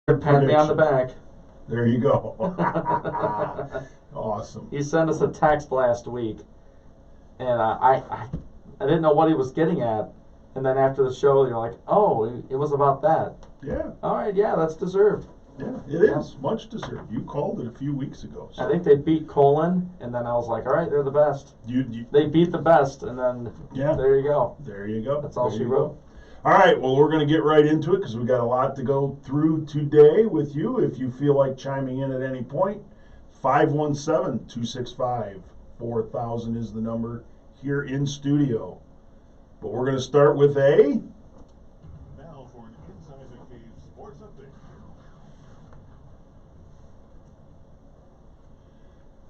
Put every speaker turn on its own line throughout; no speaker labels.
Pat me on the back.
There you go. Awesome.
He sent us a text last week, and I didn't know what he was getting at. And then after the show, you're like, oh, it was about that.
Yeah,
All right, yeah, that's deserved.
yeah, it is much deserved. You called it a few weeks ago.
I think they beat Colon, and then I was like, all right, they're the best.
You
They beat the best, and then
yeah,
there you go.
there you go.
That's all
There
she
you
wrote.
go. All right, well, we're going to get right into it because we got a lot to go through today with you. If you feel like chiming in at any point, 517-265-4000 is the number here in studio. But we're going to start with a
Now for an Inside McPhee Sports Update.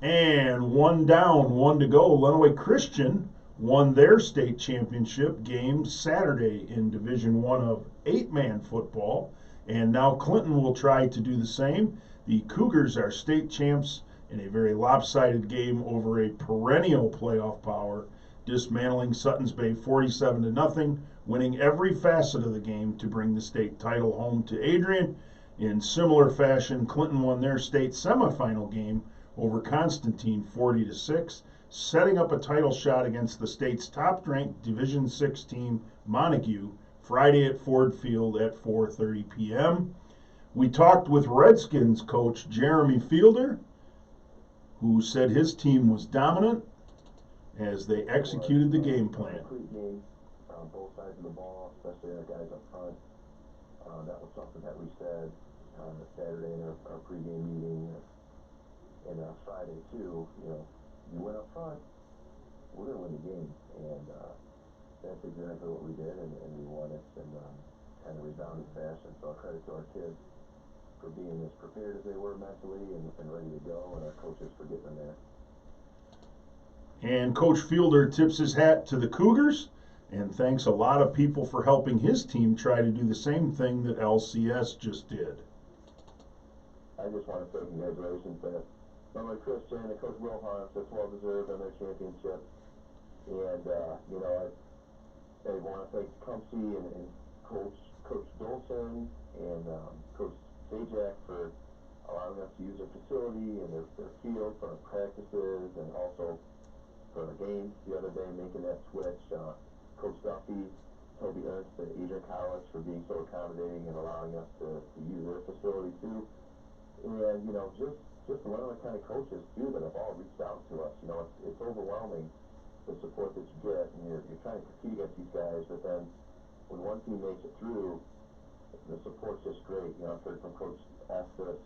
and one down, one to go. Lenawee Christian won their state championship game Saturday in Division One of 8-man football, and now Clinton will try to do the same. The Cougars are state champs in a very lopsided game over a perennial playoff power, dismantling Suttons Bay 47-0, winning every facet of the game to bring the state title home to Adrian. In similar fashion, Clinton won their state semifinal game over Constantine 40-6, setting up a title shot against the state's top-ranked Division 6 team, Montague, Friday at Ford Field at 4:30 p.m. We talked with Redskins coach Jeremy Fielder, who said his team was dominant as they executed the game plan.
Game, both sides of the ball, especially our guys up front. That was something that we said Saturday in our pregame meeting, and Friday too. You know, you went up front, we're going to win the game, and that's exactly what we did, and we won it in kind of rebounding fashion. So credit to our kids for being as prepared as they were mentally and ready to go, and our coaches for getting them there.
And Coach Fielder tips his hat to the Cougars and thanks a lot of people for helping his team try to do the same thing that LCS just did.
I just want to say congratulations to Lenawee Christian and Coach Wilhans. That's well deserved on their championship. And you know, I want to thank Tecumseh and Coach Dolson and Coach Sajak for allowing us to use their facility and their field for our practices, and also for our games the other day, making that switch. Coach Duffy, Toby Ernst at Adrian College for being so accommodating and allowing us to use their facility too. And you know, just the Lenawee County coaches too that have all reached out to us. You know, it's overwhelming the support that you get, and you're trying to compete against these guys, but then when one team makes it through, the support's just great. You know, I've heard from Coach Estes,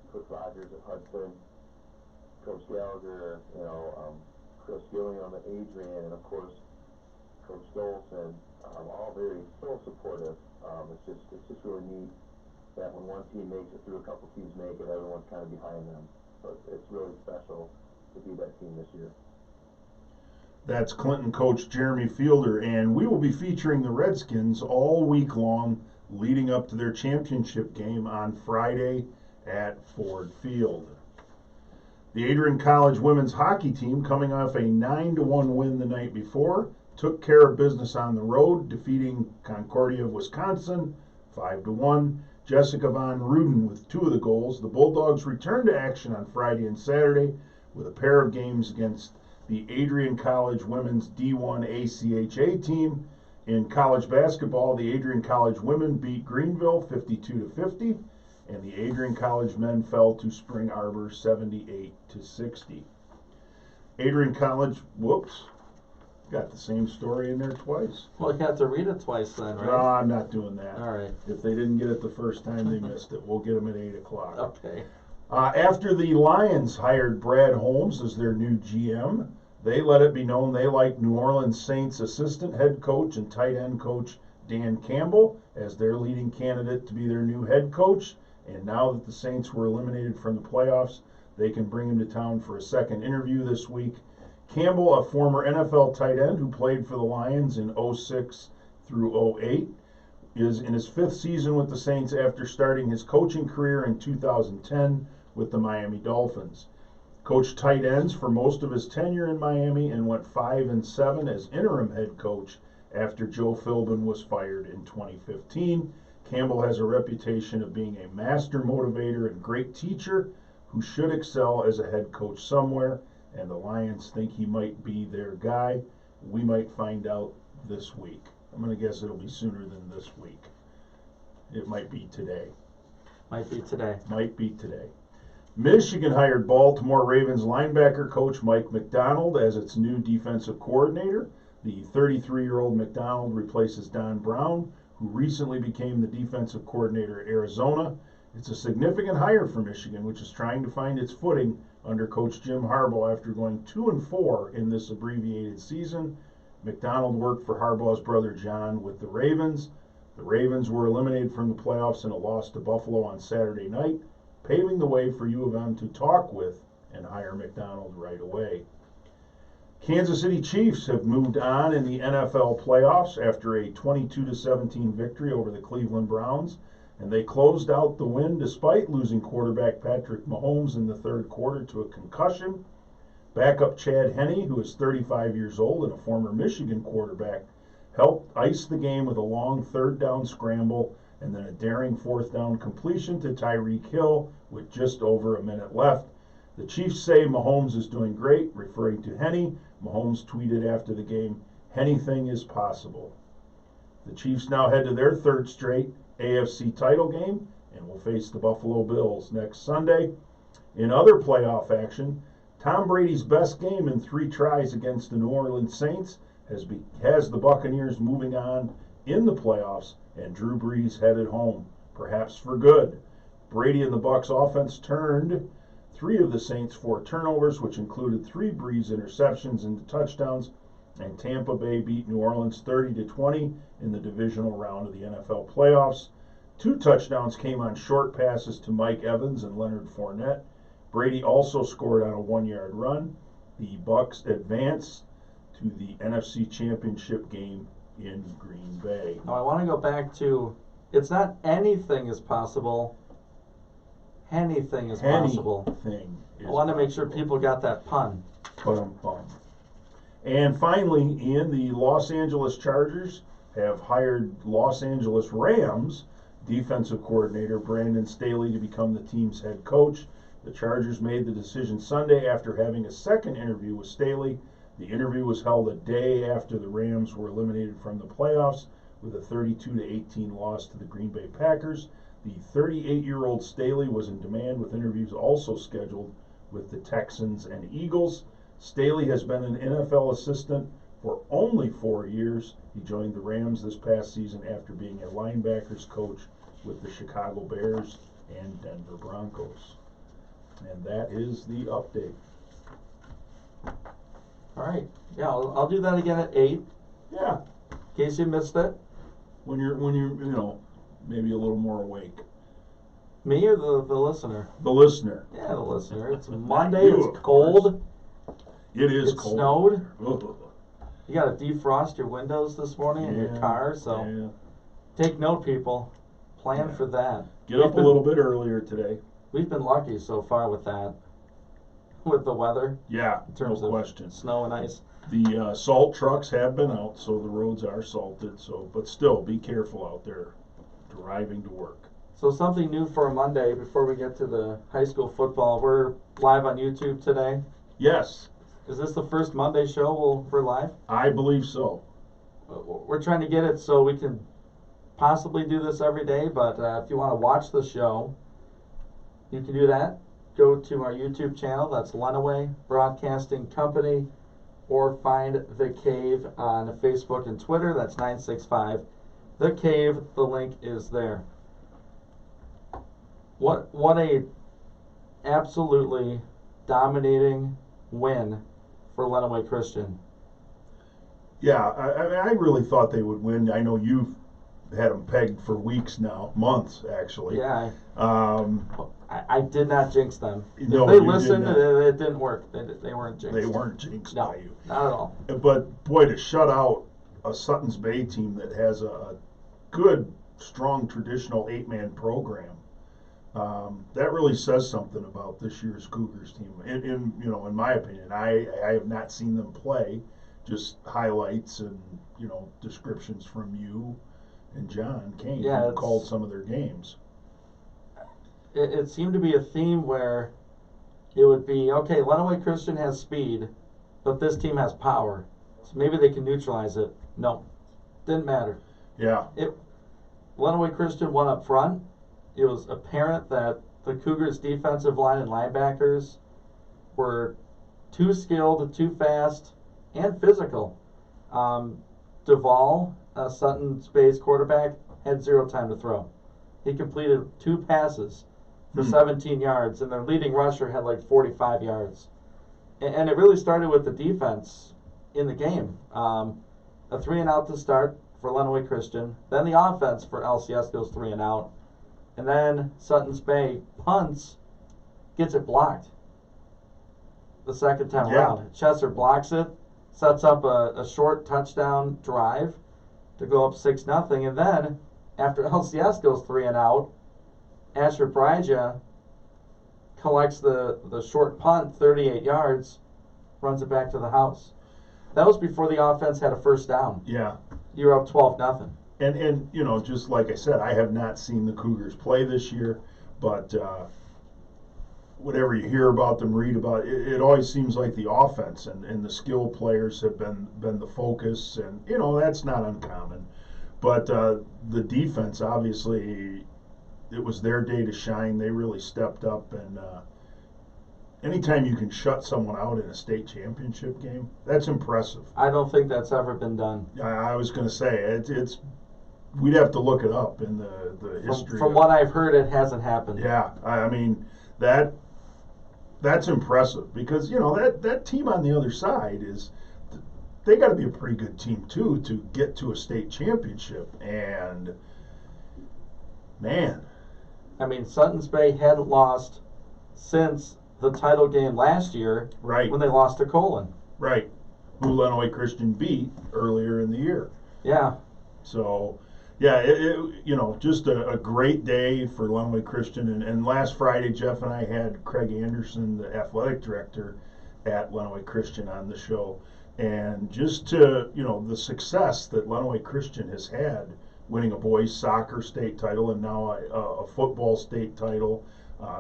Coach Rogers at Hudson, Coach Gallagher, you know, Chris Gilliam at Adrian, and of course Coach Dolson, all very so supportive. It's just really neat that when one team makes it through, a couple teams make it, everyone's kind of behind them. So it's really special to be that team this year.
That's Clinton coach Jeremy Fielder, and we will be featuring the Redskins all week long leading up to their championship game on Friday at Ford Field. The Adrian College women's hockey team, coming off a 9-1 win the night before, took care of business on the road, defeating Concordia of Wisconsin 5-1. Jessica Von Ruden with 2 of the goals. The Bulldogs returned to action on Friday and Saturday with a pair of games against the Adrian College women's D1 ACHA team. In college basketball, the Adrian College women beat Greenville 52-50, and the Adrian College men fell to Spring Arbor 78-60. Adrian College, whoops, got the same story in there twice.
Well, you have to read it twice then, right?
No, I'm not doing that.
All right.
If they didn't get it the first time, they missed it. We'll get them at 8 o'clock.
Okay.
After the Lions hired Brad Holmes as their new GM, they let it be known they like New Orleans Saints assistant head coach and tight end coach Dan Campbell as their leading candidate to be their new head coach. And now that the Saints were eliminated from the playoffs, they can bring him to town for a second interview this week. Campbell, a former NFL tight end who played for the Lions in 06 through 08, is in his 5th season with the Saints after starting his coaching career in 2010 with the Miami Dolphins. Coached tight ends for most of his tenure in Miami and went 5-7 as interim head coach after Joe Philbin was fired in 2015. Campbell has a reputation of being a master motivator and great teacher who should excel as a head coach somewhere, and the Lions think he might be their guy. We might find out this week. I'm going to guess it'll be sooner than this week. It might be today.
Might be today.
Might be today. Michigan hired Baltimore Ravens linebacker coach Mike Macdonald as its new defensive coordinator. The 33-year-old Macdonald replaces Don Brown, who recently became the defensive coordinator at Arizona. It's a significant hire for Michigan, which is trying to find its footing under Coach Jim Harbaugh after going 2-4 in this abbreviated season. Macdonald worked for Harbaugh's brother John with the Ravens. The Ravens were eliminated from the playoffs in a loss to Buffalo on Saturday night, paving the way for U of M to talk with and hire Macdonald right away. Kansas City Chiefs have moved on in the NFL playoffs after a 22-17 victory over the Cleveland Browns, and they closed out the win despite losing quarterback Patrick Mahomes in the third quarter to a concussion. Backup Chad Henne, who is 35 years old and a former Michigan quarterback, helped ice the game with a long third down scramble and then a daring fourth down completion to Tyreek Hill with just over a minute left. The Chiefs say Mahomes is doing great, referring to Henne. Mahomes tweeted after the game, "Anything is possible." The Chiefs now head to their third straight AFC title game and will face the Buffalo Bills next Sunday. In other playoff action, Tom Brady's best game in 3 tries against the New Orleans Saints has the Buccaneers moving on in the playoffs and Drew Brees headed home, perhaps for good. Brady and the Bucs offense turned 3 of the Saints' 4 turnovers, which included 3 Brees interceptions into touchdowns, and Tampa Bay beat New Orleans 30-20 in the divisional round of the NFL playoffs. 2 touchdowns came on short passes to Mike Evans and Leonard Fournette. Brady also scored on a 1-yard run. The Bucs advance to the NFC Championship game in Green Bay.
Now I want to go back to, it's not anything is possible, anything is possible.
Anything is
I want to make sure
possible.
people got that pun.
Bum. And finally, Ian, the Los Angeles Chargers have hired Los Angeles Rams defensive coordinator Brandon Staley to become the team's head coach. The Chargers made the decision Sunday after having a second interview with Staley. The interview was held a day after the Rams were eliminated from the playoffs with a 32-18 loss to the Green Bay Packers. The 38-year-old Staley was in demand, with interviews also scheduled with the Texans and Eagles. Staley has been an NFL assistant for only 4 years. He joined the Rams this past season after being a linebackers coach with the Chicago Bears and Denver Broncos. And that is the update.
All right. Yeah, I'll do that again at 8,
Yeah,
in case you missed it.
when you're maybe a little more awake.
Me or the listener?
The listener.
Yeah, the listener. It's Monday.
You,
It's
of
cold.
It is
It
cold.
snowed.
Ugh.
You got to defrost your windows this morning in your
Yeah,
car. So
yeah.
take note, people. Plan
Yeah.
for that.
Get up a little bit earlier today.
We've been lucky so far with that. With the weather,
Yeah,
in terms
no
of
question.
snow and ice.
The salt trucks have been out, so the roads are salted. So, but still, be careful out there driving to work.
So something new for a Monday before we get to the high school football. We're live on YouTube today.
Yes,
Is this the first Monday show we're live?
I believe so.
We're trying to get it so we can possibly do this every day, but if you want to watch the show, you can do that. Go to our YouTube channel, that's Lenawee Broadcasting Company, or find The Cave on Facebook and Twitter, that's 965 The Cave, the link is there. What a absolutely dominating win for Lenawee Christian.
Yeah, I really thought they would win. I know you've had them pegged for weeks now, months actually.
Yeah,
Um,
I did not jinx them.
No,
If they
you did
listened,
not.
it didn't work. They weren't jinxed.
they weren't jinxed
No,
by you.
not at all.
But boy, to shut out a Sutton's Bay team that has a good, strong, traditional 8-man program, that really says something about this year's Cougars team. In my opinion, I have not seen them play, just highlights and descriptions from you and John Kane,
Yeah,
who
it's-
called some of their games.
It seemed to be a theme where it would be, okay, Lenawee Christian has speed, but this team has power. So maybe they can neutralize it. No, didn't matter.
Yeah,
Lenawee Christian won up front. It was apparent that the Cougars' defensive line and linebackers were too skilled, too fast, and physical. Duvall, Sutton's base quarterback, had 0 time to throw. He completed 2 passes for 17 yards, and their leading rusher had like 45 yards. And it really started with the defense in the game. A 3-and-out to start for Lenawee Christian. Then the offense for LCS goes 3-and-out. And then Sutton's Bay punts, gets it blocked the second time around. Chesser blocks it, sets up a short touchdown drive to go up 6-0. And then, after LCS goes 3-and-out, Asher Bryja collects the short punt, 38 yards, runs it back to the house. That was before the offense had a first down.
yeah.
You were up 12-0.
And you know, just like I said, I have not seen the Cougars play this year, but whatever you hear about them, read about it always seems like the offense and the skill players have been the focus, and you know that's not uncommon. But the defense, obviously, it was their day to shine. They really stepped up, and anytime you can shut someone out in a state championship game, that's impressive.
I don't think that's ever been done.
I was going to say it's we'd have to look it up in the history.
From what I've heard, it hasn't happened.
Yeah, I mean that's impressive because you know that team on the other side they got to be a pretty good team too to get to a state championship. And man,
I mean, Sutton's Bay hadn't lost since the title game last year,
right,
when they lost to Colon.
right, who Lenawee Christian beat earlier in the year.
Yeah,
So, yeah, you know, just a great day for Lenawee Christian. And last Friday, Jeff and I had Craig Anderson, the athletic director at Lenawee Christian, on the show. And just to, you know, the success that Lenawee Christian has had, winning a boys soccer state title and now a football state title.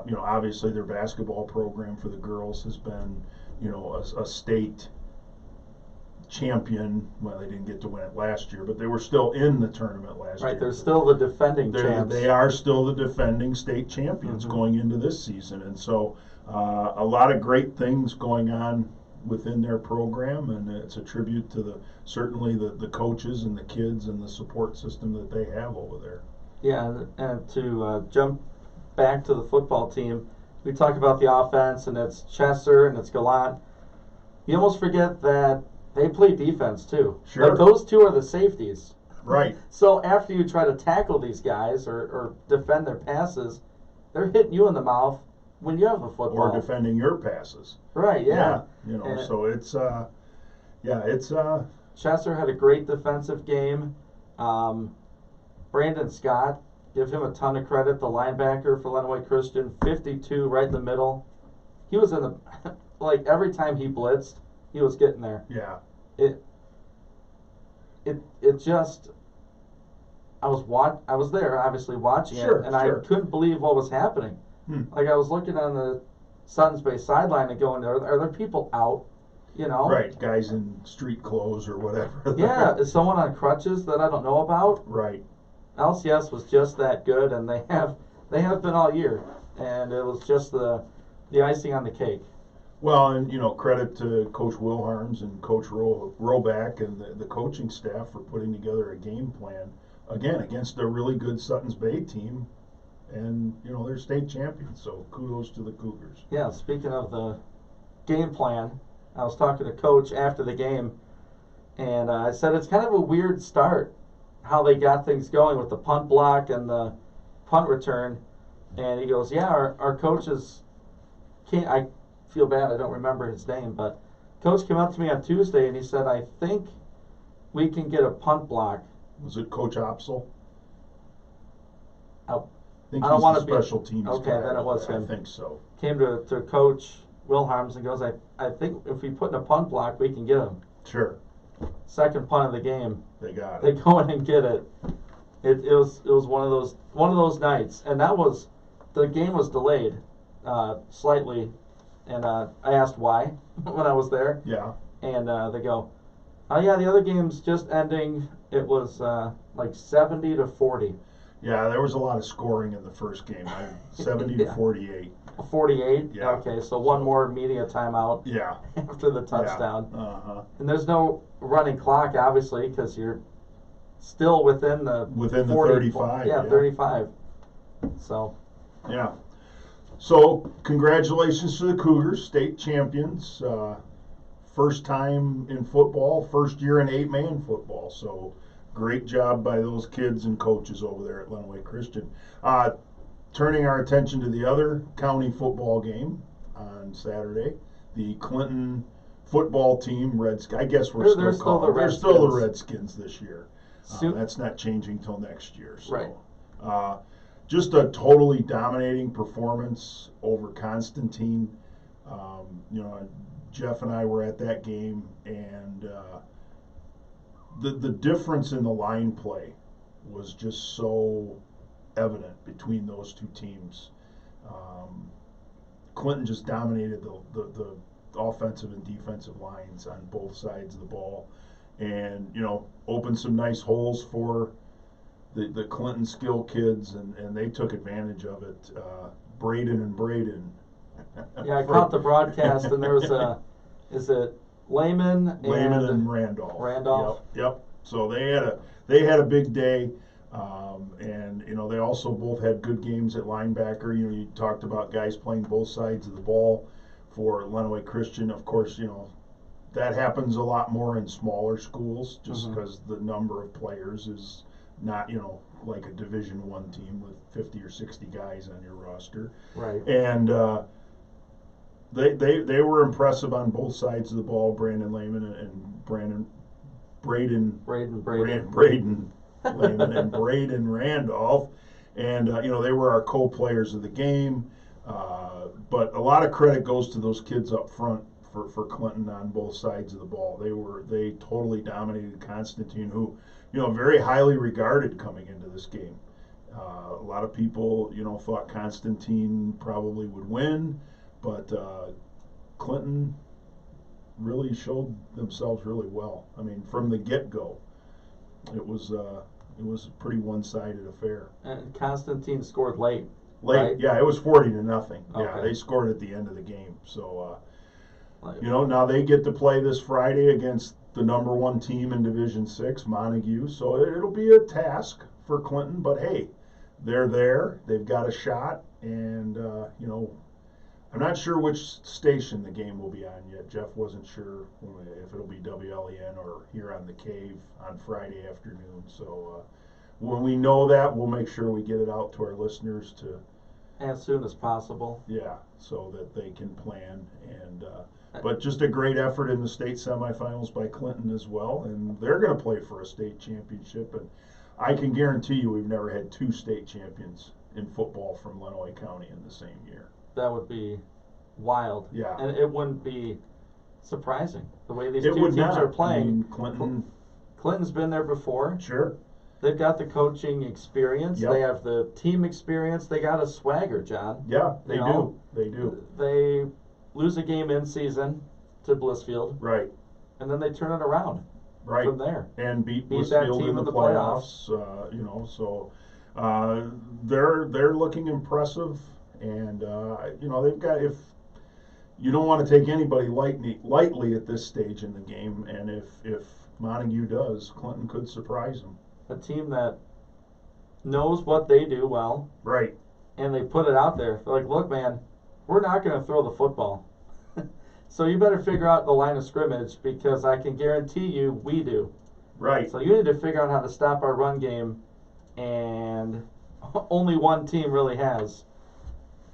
You know, obviously their basketball program for the girls has been, you know, a state champion. Well, they didn't get to win it last year, but they were still in the tournament last year.
right. They're still the defending champs.
They are still the defending state champions going into this season, and so a lot of great things going on within their program, and it's a tribute to certainly the coaches and the kids and the support system that they have over there.
Yeah, and to jump back to the football team, we talk about the offense, and it's Chesser and it's Gallant. You almost forget that they play defense too.
Sure.
Like those two are the safeties.
Right.
So after you try to tackle these guys or defend their passes, they're hitting you in the mouth when you have the football.
Or defending your passes.
Right, yeah.
You know,
And
so it's
Chesser had a great defensive game. Brandon Scott, give him a ton of credit. The linebacker for Lenawee Christian, 52 right in the middle. He was in the like every time he blitzed, he was getting there.
yeah.
It just I was there obviously watching
Sure,
it, and
sure.
I couldn't believe what was happening. Like I was looking on the Sutton's Bay sideline and going, are there people out? You know?
Right, guys in street clothes or whatever.
Yeah, is someone on crutches that I don't know about?
Right.
LCS was just that good, and they have been all year, and it was just the icing on the cake.
Well, and you know, credit to Coach Wilharms and Coach Roback and the coaching staff for putting together a game plan again against a really good Sutton's Bay team, and you know they're state champions. So kudos to the Cougars.
Yeah, speaking of the game plan, I was talking to Coach after the game, and I said it's kind of a weird start how they got things going with the punt block and the punt return, and he goes, yeah, our coaches can't. I feel bad I don't remember his name, but Coach came up to me on Tuesday and he said, I think we can get a punt block.
Was it Coach Opsel?
I
think
I don't
he's
wanna
the
be-
special teams
okay,
guy.
then it was him.
I think so.
Came to Coach Wilharms and goes, I think if we put in a punt block, we can get him.
Sure,
Second punt of the game,
they got
they
it.
go in and get it. It was one of those nights, and the game was delayed slightly, and I asked why when I was there,
Yeah.
and they go, "Oh yeah, the other game's just ending. It was like 70-40,
Yeah, there was a lot of scoring in the first game. 70 to
Yeah.
48.
48.
Yeah.
Okay, so one more media timeout
Yeah.
after the touchdown,
Yeah. Uh-huh.
and there's no running clock obviously because you're still within the 40,
35.
Yeah, 35. So.
Yeah. So, congratulations to the Cougars, state champions. First time in football, first year in 8-man football. So, great job by those kids and coaches over there at Lenawee Christian. Turning our attention to the other county football game on Saturday, the Clinton football team, Redskins. I guess we're
They're
still
still
calling.
the
They're still the
Redskins.
Redskins this year.
Soon-
That's not changing till next year. So.
Right.
Just a totally dominating performance over Constantine. Jeff and I were at that game, and the difference in the line play was just so evident between those two teams. Clinton just dominated the offensive and defensive lines on both sides of the ball, and opened some nice holes for the Clinton skill kids, and they took advantage of it. Braden.
Yeah, I caught the broadcast, and there was is it Lehman
and Randolph.
Randolph.
Yep. So they had a big day, and they also both had good games at linebacker. You talked about guys playing both sides of the ball for Lenawee Christian. Of course, that happens a lot more in smaller schools, just because the number of players is not like a Division I team with 50 or 60 guys on your roster.
Right.
And they were impressive on both sides of the ball. Brandon Lehman and Braden Lehman and Braden Randolph, and they were our co-players of the game. But a lot of credit goes to those kids up front for Clinton on both sides of the ball. They totally dominated Constantine, who very highly regarded coming into this game. A lot of people thought Constantine probably would win, but Clinton really showed themselves really well. I mean, from the get-go, it was a pretty one-sided affair.
And Constantine scored late.
Late,
right?
yeah, it was 40-0. Yeah,
Okay.
they scored at the end of the game. So, now they get to play this Friday against the number one team in Division 6, Montague. So it'll be a task for Clinton, but hey, they're there. They've got a shot, and I'm not sure which station the game will be on yet. Jeff wasn't sure if it'll be WLEN or here on the Cave on Friday afternoon. So when we know that, we'll make sure we get it out to our listeners
As soon as possible.
so that they can plan. And but just a great effort in the state semifinals by Clinton as well, and they're going to play for a state championship. And I can guarantee you, we've never had two state champions in football from Lenawee County in the same year.
That would be wild.
Yeah.
And it wouldn't be surprising the way these
It
two
would
teams
not.
are playing.
I mean, Clinton,
Clinton's been there before.
sure.
They've got the coaching experience.
Yep.
They have the team experience. They got a swagger, John.
Yeah, they
You know,
do. They do.
They lose a game in season to Blissfield,
Right,
and then they turn it around
right.
from there.
And beat
Beat that
Blissfield
team
in the
in the
playoffs. So they're looking impressive, and they've got, if you don't want to take anybody lightly at this stage in the game, and if Montague does, Clinton could surprise them.
A team that knows what they do well,
Right.
and they put it out there. They're like, look, man, we're not going to throw the football. So you better figure out the line of scrimmage, because I can guarantee you we do.
Right.
So you need to figure out how to stop our run game, and only one team really has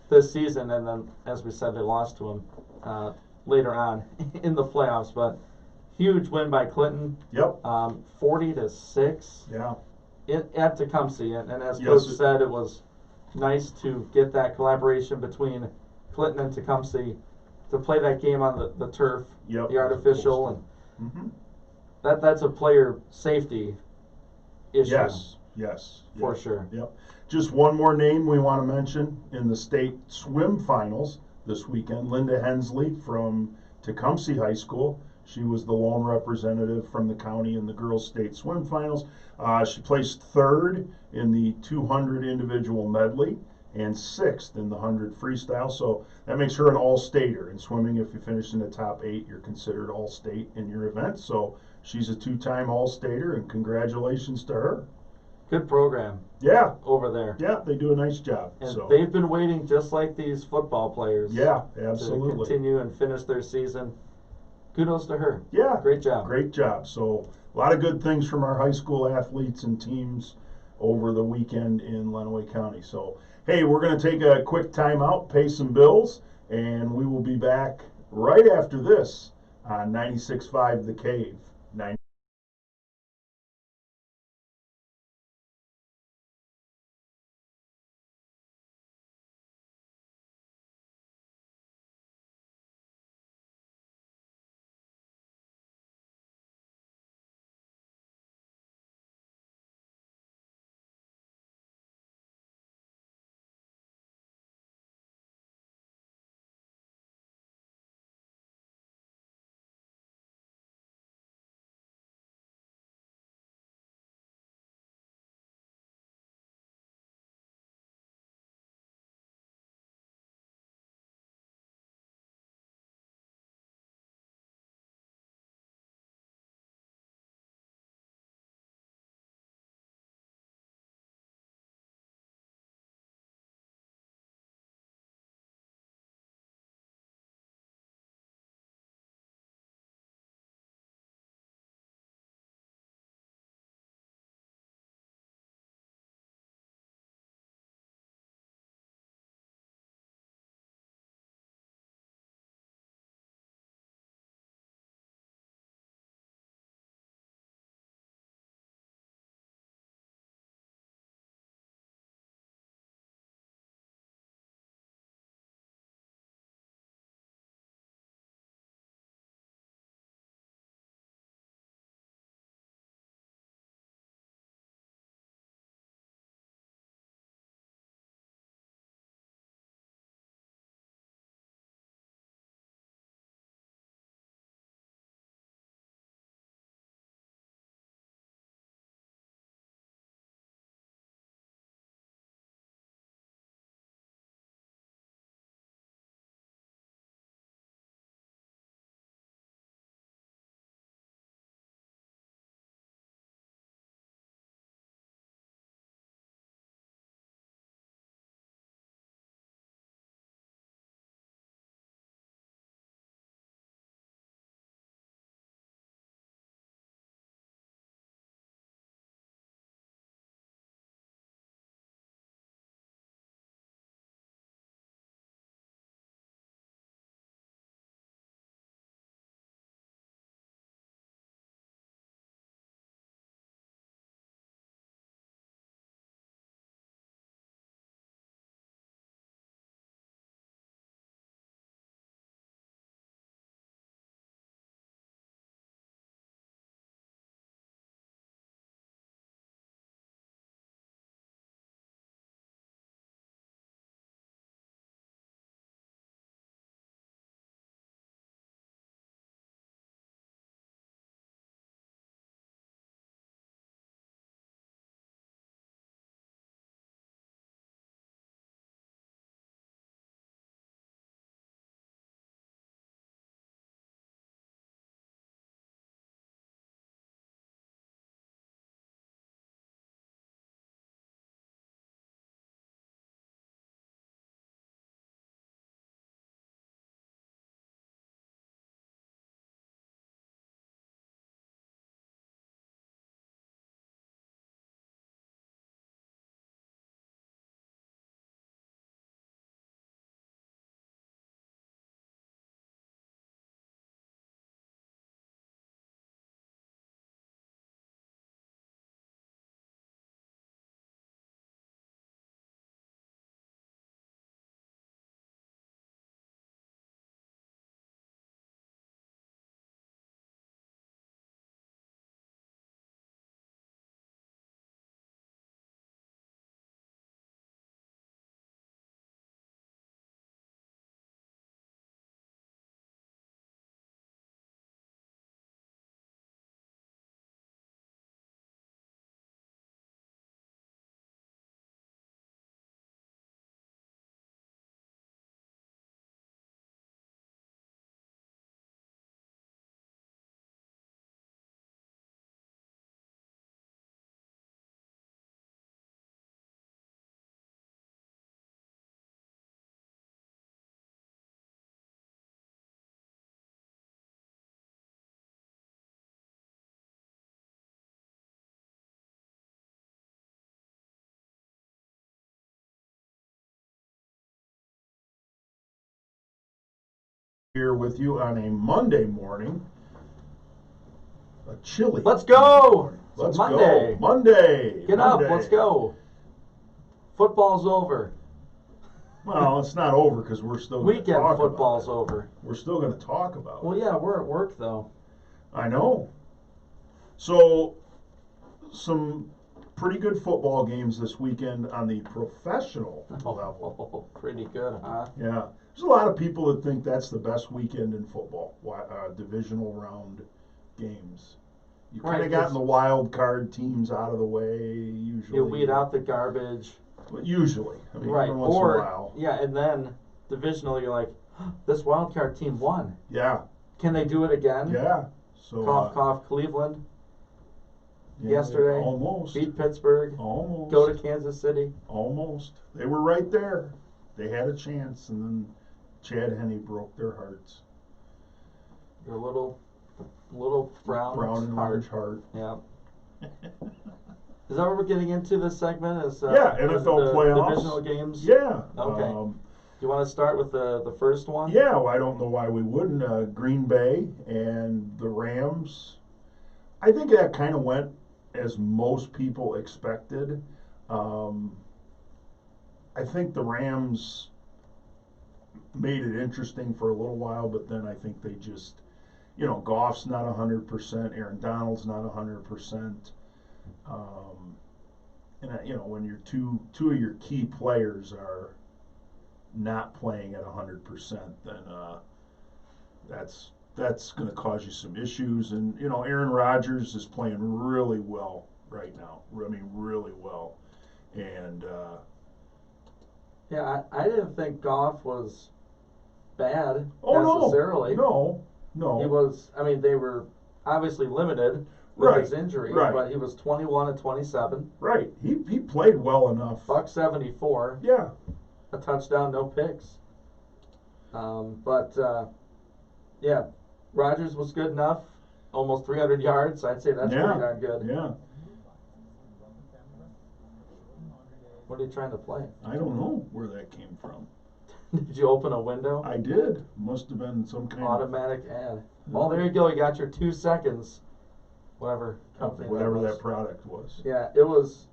this season. And then, as we said, they lost to them later on in the playoffs. But huge win by Clinton,
Yep.
40-6
Yeah.
at Tecumseh. And as
Yes.
Coach said, it was nice to get that collaboration between Clinton and Tecumseh to play that game on the turf,
Yep.
the artificial, and
Mm-hmm.
that's a player safety issue.
Yes. Yes.
for
Yep.
sure.
Yep. Just one more name we want to mention in the state swim finals this weekend. Linda Hensley from Tecumseh High School. She was the lone representative from the county in the girls' state swim finals. She placed third in the 200 individual medley and sixth in the 100 freestyle. So that makes her an all-stater in swimming. If you finish in the top 8, you're considered all-state in your event. So she's a 2-time all-stater, and congratulations to her.
Good program
Yeah,
over there.
yeah, they do a nice job.
And
So
they've been waiting just like these football players.
yeah,
To
absolutely.
continue and finish their season. Kudos to her.
Yeah,
Great job.
great job. So a lot of good things from our high school athletes and teams over the weekend in Lenawee County. So hey, we're going to take a quick time out, pay some bills, and we will be back right after this on 96.5 The Cave. here with you on a Monday morning. A chilly.
Let's go! It's
Let's
Monday.
go. Monday.
Get up,
Monday.
let's go. Football's over.
Well, it's not over because we're still going to
Weekend
talk
football's
about it.
over.
We're still going to talk about
Well,
it.
yeah, we're at work though.
I know. So, some pretty good football games this weekend on the professional level.
Oh, pretty good, huh?
Yeah. There's a lot of people that think that's the best weekend in football, divisional round games. You kind
Right,
of gotten
'cause
the wild card teams out of the way, usually.
You weed out the garbage.
Usually. I mean,
Right.
every once in a while.
Yeah, and then divisional, you're like, this wild card team won.
Yeah.
Can they do it again?
Yeah. So,
Cough, cough, Cleveland.
yeah,
Yesterday.
Almost.
Beat Pittsburgh.
Almost.
Go to Kansas City.
Almost. They were right there. They had a chance, and then Chad Henne broke their hearts.
Your little brown
and
heart.
orange heart.
Yeah. Is that what we're getting into this segment? Is
Yeah, NFL playoffs.
Divisional games?
Yeah.
Okay. Do you want to start with the first one?
Yeah, well, I don't know why we wouldn't. Green Bay and the Rams. I think that kind of went as most people expected. I think the Rams made it interesting for a little while, but then I think they just, Goff's not 100%, Aaron Donald's not 100%. When your two of your key players are not playing at 100%, then that's going to cause you some issues. And Aaron Rodgers is playing really well right now. I mean, really well. And
yeah, I didn't think Goff was bad
oh
necessarily.
no.
He was. I mean, they were obviously limited with
Right,
his injury,
right.
but he was 21 and 27,
Right. He played well enough.
$174,
Yeah.
a touchdown, no picks. Yeah, Rodgers was good enough, almost 300 yards. I'd say that's
Yeah.
pretty darn good.
Yeah.
What are you trying to play?
I don't know where that came from.
Did you open a window?
I did. Must have been some kind
Automatic ad. Well, there you go. You got your 2 seconds. Whatever
of
company
whatever
was.
that product was.
Yeah, it was.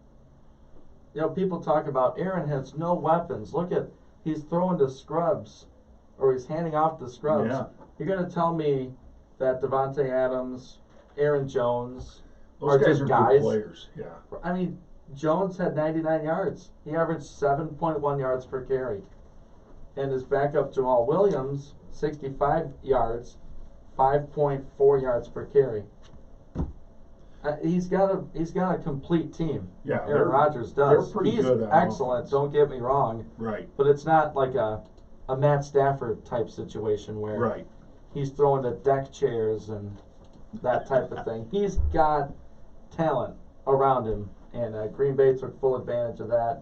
People talk about Aaron has no weapons. Look at, he's throwing to scrubs, or he's handing off to scrubs.
Yeah.
You're gonna tell me that Devontae Adams, Aaron Jones,
Those
are
guys
just
are
guys?
good players. Yeah.
I mean, Jones had 99 yards. He averaged 7.1 yards per carry. And his backup Jamal Williams, 65 yards, 5.4 yards per carry. He's got a complete team.
Yeah.
Aaron Rodgers does.
They're pretty
He's
good on
excellent.
offense.
Don't get me wrong,
Right.
but it's not like a Matt Stafford type situation where
Right.
he's throwing to deck chairs and that type of thing. He's got talent around him, and Green Bay took full advantage of that.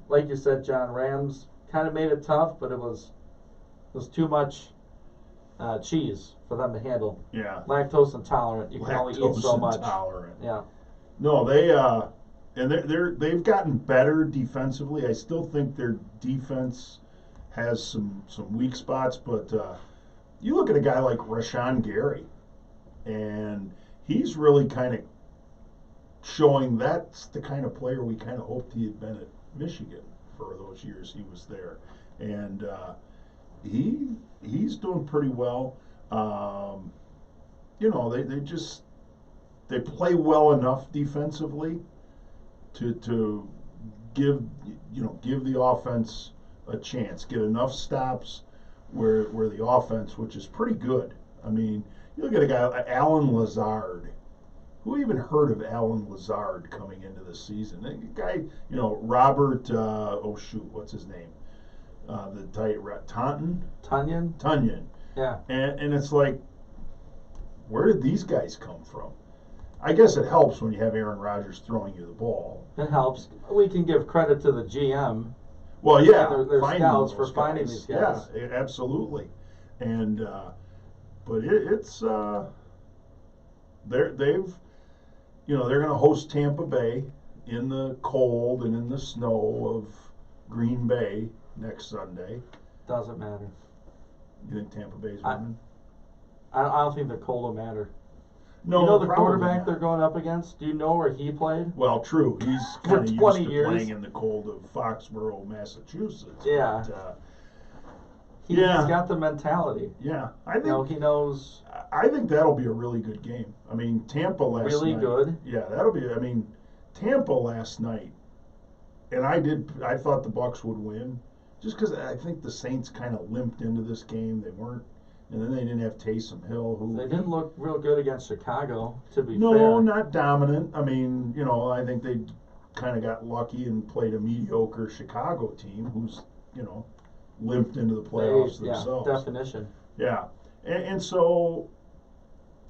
Like you said, John, Rams kind of made it tough, but it was too much cheese for them to handle.
Yeah.
Lactose intolerant. You can only eat so much.
Intolerant.
Yeah.
No, they've gotten better defensively. I still think their defense has some weak spots, but you look at a guy like Rashawn Gary, and he's really kind of showing that's the kind of player we kind of hoped he had been at Michigan for those years he was there, and he's doing pretty well. They play well enough defensively to give the offense a chance, get enough stops where the offense, which is pretty good. I mean, you look at a guy like Alan Lazard. Who even heard of Alan Lazard coming into the season? A guy, Robert. What's his name? The tight Taunton.
Tunyon. Yeah.
And it's like, where did these guys come from? I guess it helps when you have Aaron Rodgers throwing you the ball.
It helps. We can give credit to the GM.
Well, yeah,
Their
finding
scouts for
those
finding
guys.
these guys.
Yeah, absolutely. And but it's they're going to host Tampa Bay in the cold and in the snow of Green Bay next Sunday.
Doesn't matter.
You think Tampa Bay's
I-
winning?
I don't think the cold will matter.
No,
you know the
probably
quarterback
not.
they're going up against? Do you know where he played?
Well, true. He's
For
kind of
20
used to
years.
playing in the cold of Foxborough, Massachusetts.
Yeah.
But,
He's
Yeah.
got the mentality.
yeah, I
You know,
think
he knows.
I think that'll be a really good game. I mean, Tampa last
Really
night.
good?
Yeah, that'll be. I mean, Tampa last night, and I thought the Bucks would win, just because I think the Saints kind of limped into this game. They weren't, and then they didn't have Taysom Hill, who
They didn't look real good against Chicago, to be
No,
fair.
not dominant. I mean, you know, I think they kind of got lucky and played a mediocre Chicago team who's, you know, limped into the playoffs themselves.
Yeah, definition.
Yeah, and so,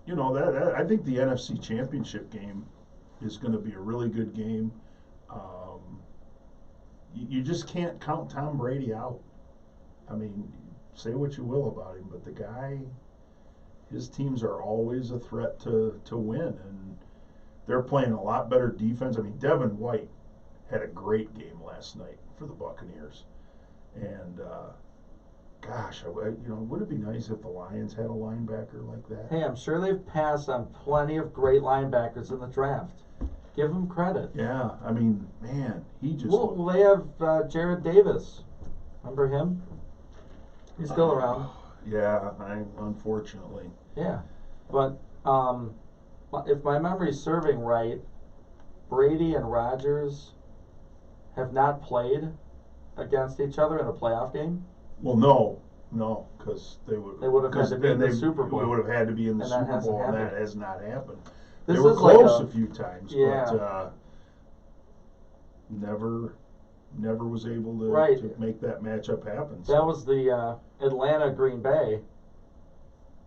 you know, that I think the NFC Championship game is going to be a really good game. You just can't count Tom Brady out. I mean, say what you will about him, but the guy, his teams are always a threat to win, and they're playing a lot better defense. I mean, Devin White had a great game last night for the Buccaneers, and gosh, you know, would it be nice if the Lions had a linebacker like that?
Hey, I'm sure they've passed on plenty of great linebackers in the draft. Give them credit.
Yeah, I mean, man, he just.
Well, they have Jared Davis. Remember him? He's still around.
Yeah, unfortunately.
Yeah, but if my memory's serving right, Brady and Rodgers have not played against each other in a playoff game.
Well, no, because they would
have had to be in the Super Bowl.
They would have had to be in the
And that
Super
hasn't
Bowl, and that
happened.
has not happened.
This
They were
is like
close a few times,
Yeah.
but never was able to,
Right.
to make that matchup happen.
That was the Atlanta Green Bay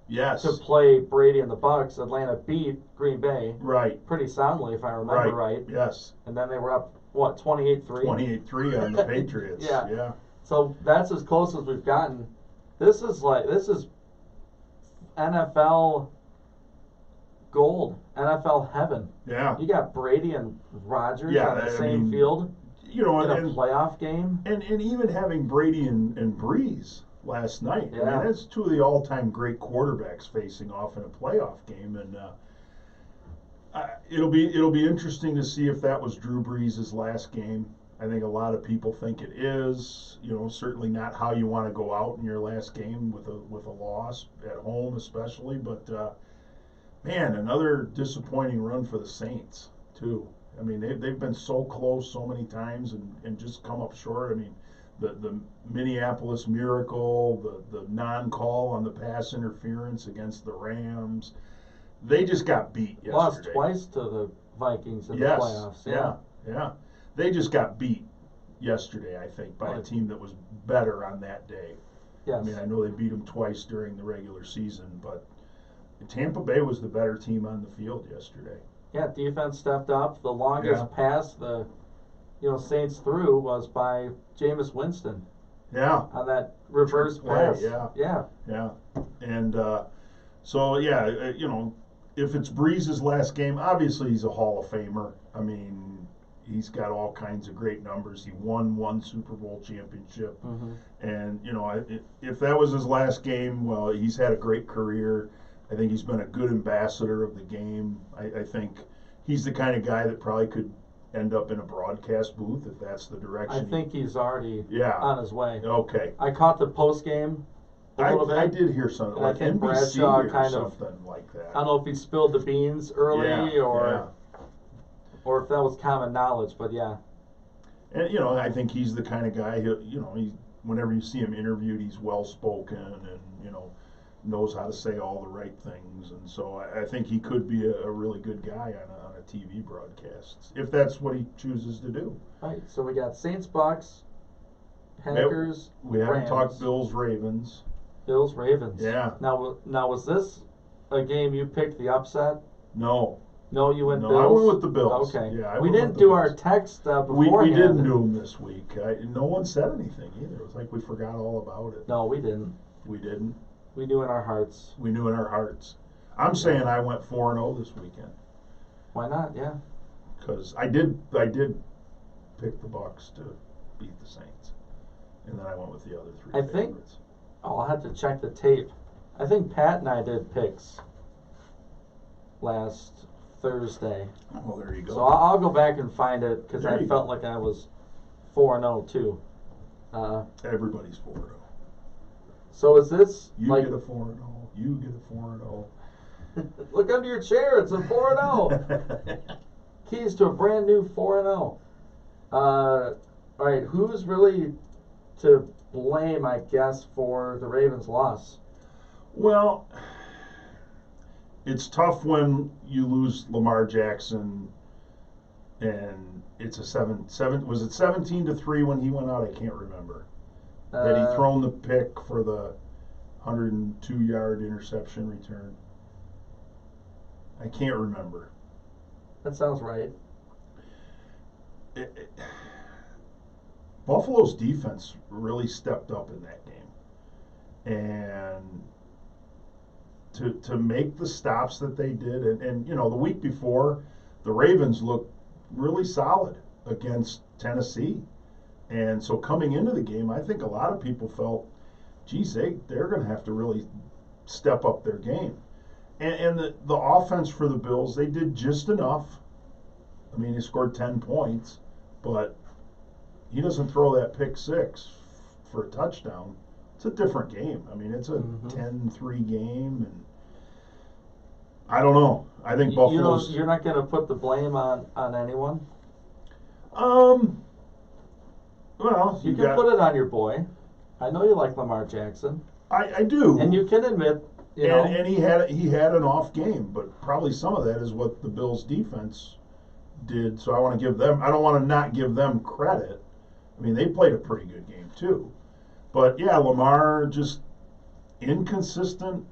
yes,
to play Brady and the Bucks. Atlanta beat Green Bay
right,
pretty soundly, if I remember right.
Yes,
And then they were up, what, 28-3?
28-3 on the Patriots.
Yeah.
yeah.
So that's as close as we've gotten. This is NFL gold, NFL heaven.
Yeah.
You got Brady and Rodgers
Yeah,
on the
I
same
mean,
field
You know,
in a
and
playoff game.
And even having Brady and Breeze last night. I
Yeah.
mean, that's two of the all-time great quarterbacks facing off in a playoff game, and it'll be interesting to see if that was Drew Brees' last game. I think a lot of people think it is. You know, certainly not how you want to go out in your last game with a loss at home, especially. But man, another disappointing run for the Saints too. I mean, they've been so close so many times and just come up short. I mean, the Minneapolis Miracle, the non-call on the pass interference against the Rams, they just got beat yesterday.
Lost twice to the Vikings in
Yes,
the playoffs.
yeah. They just got beat yesterday, I think, by a
Right.
team that was better on that day.
Yes.
I mean, I know they beat them twice during the regular season, but Tampa Bay was the better team on the field yesterday.
Yeah, defense stepped up. The longest
Yeah.
pass the Saints threw was by Jameis Winston
Yeah,
on that reverse
Trick play,
pass.
yeah. yeah. And so, yeah, you know, if it's Breeze's last game, obviously he's a Hall of Famer. I mean, he's got all kinds of great numbers. He won one Super Bowl championship.
Mm-hmm.
And, you know, if that was his last game, well, he's had a great career. I think he's been a good ambassador of the game. I think he's the kind of guy that probably could end up in a broadcast booth if that's the
I
direction.
think he's already
Yeah.
on his way.
Okay.
I caught the post game a little bit.
I did hear something
And I
like
think
NBC
Bradshaw
or
kind of-
something like that.
I don't know if he spilled the beans early
Yeah,
or if that was common knowledge, but yeah.
And you know, I think he's the kind of guy. Whenever you see him interviewed, he's well spoken and knows how to say all the right things. And so I think he could be a really good guy on a TV broadcast if that's what he chooses to do.
Right. So we got Saints, Bucks, Packers,
We haven't
Rams,
talked Bills, Ravens.
Bills, Ravens.
Yeah.
Now was this a game you picked the upset?
No,
No, you went
no,
Bills.
I went with the Bills.
Okay.
Yeah, I
we
went
didn't
with the
do
Bills.
our text
We
beforehand.
didn't do them this week. No one said anything either. It was like we forgot all about it.
No, we didn't.
We didn't.
We knew in our hearts.
We knew in our hearts. I'm saying I went 4-0 this weekend
Why not? Yeah.
because I did pick the Bucks to beat the Saints, and then I went with the other three
I think-
favorites.
I'll have to check the tape. I think Pat and I did picks last Thursday.
Oh, there you go.
So I'll go back and find it because
There
I
you
felt
go.
like I was 4-0 too.
Everybody's 4-0.
So is this
You
like
get a 4-0. You get a 4-0.
look under your chair? It's a 4-0. Keys to a brand new 4-0. All right, who's really to blame? I guess for the Ravens' loss.
Well, it's tough when you lose Lamar Jackson, and it's a 7. Was it 17-3 when he went out? I can't remember. Had he thrown the pick for the 102-yard interception return? I can't remember.
That sounds right.
Buffalo's defense really stepped up in that game, and to make the stops that they did, and you know, the week before, the Ravens looked really solid against Tennessee, and so coming into the game, I think a lot of people felt, geez, they're going to have to really step up their game, and the offense for the Bills, they did just enough. I mean, he scored 10 points, but he doesn't throw that pick six for a touchdown. It's a different game. I mean, it's a 10-3 game, and I don't know. I think Buffalo's.
You're not going to put the blame on anyone.
Well,
You can put it on your boy. I know you like Lamar Jackson,
I do.
and you can admit,
and he had an off game, but probably some of that is what the Bills' defense did. So I want to give them. I don't want to not give them credit. I mean, they played a pretty good game too. But yeah, Lamar just inconsistent.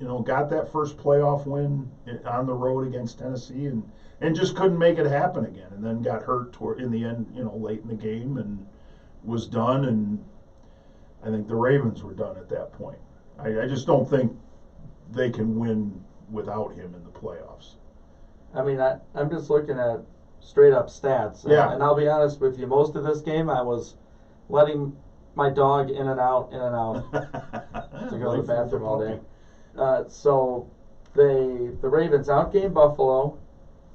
You know, got that first playoff win on the road against Tennessee, and just couldn't make it happen again. And then got hurt in the end. You know, late in the game, and was done. And I think the Ravens were done at that point. I just don't think they can win without him in the playoffs.
I mean, I'm just looking at straight up stats.
Yeah.
And I'll be honest with you, most of this game I was letting my dog in and out to go to the bathroom all day. So the Ravens outgained Buffalo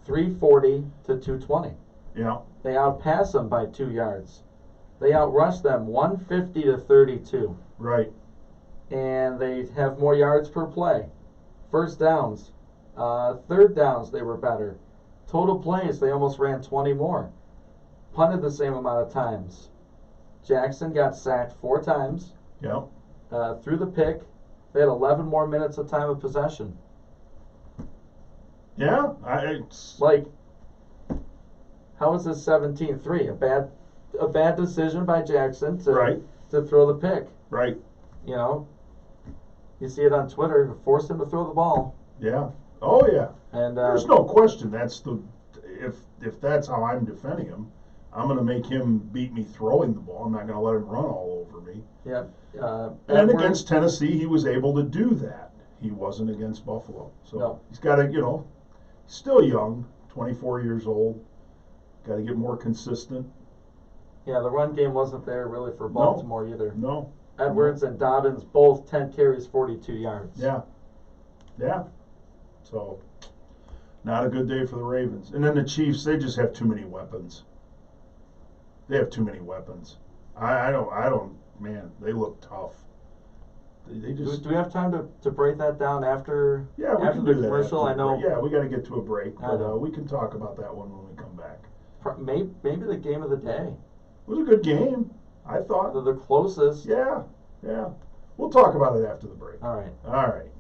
340 to 220.
Yeah.
They outpassed them by 2 yards. They outrushed them 150 to 32.
Right.
And they have more yards per play. First downs, third downs, they were better. Total plays, they almost ran 20 more. Punted the same amount of times. Jackson got sacked 4 times.
Yeah.
Threw the pick. They had 11 more minutes of time of possession.
Yeah.
Like, how is this 17-3? A bad decision by Jackson to throw the pick.
Right.
You know, you see it on Twitter. Forced him to throw the ball.
Yeah. Oh yeah.
And
there's no question. If that's how I'm defending him, I'm going to make him beat me throwing the ball. I'm not going to let him run all over me.
Yeah.
And against Tennessee, he was able to do that. He wasn't against Buffalo. So he's got to, still young, 24 years old. Got to get more consistent.
Yeah, the run game wasn't there really for Baltimore either.
No.
Edwards and Dobbins both 10 carries, 42 yards.
Yeah. Yeah. So, not a good day for the Ravens. And then the Chiefs, they just have too many weapons. They have too many weapons. I don't, man, they look tough. They just.
Do we have time to break that down after,
Yeah, we
after
can
the
do that.
commercial? I know.
Yeah, we got to get to a break,
I know.
but we can talk about that one when we come back.
Maybe the game of the day.
It was a good game, I thought.
The closest.
Yeah, yeah. We'll talk about it after the break.
All right.
All right.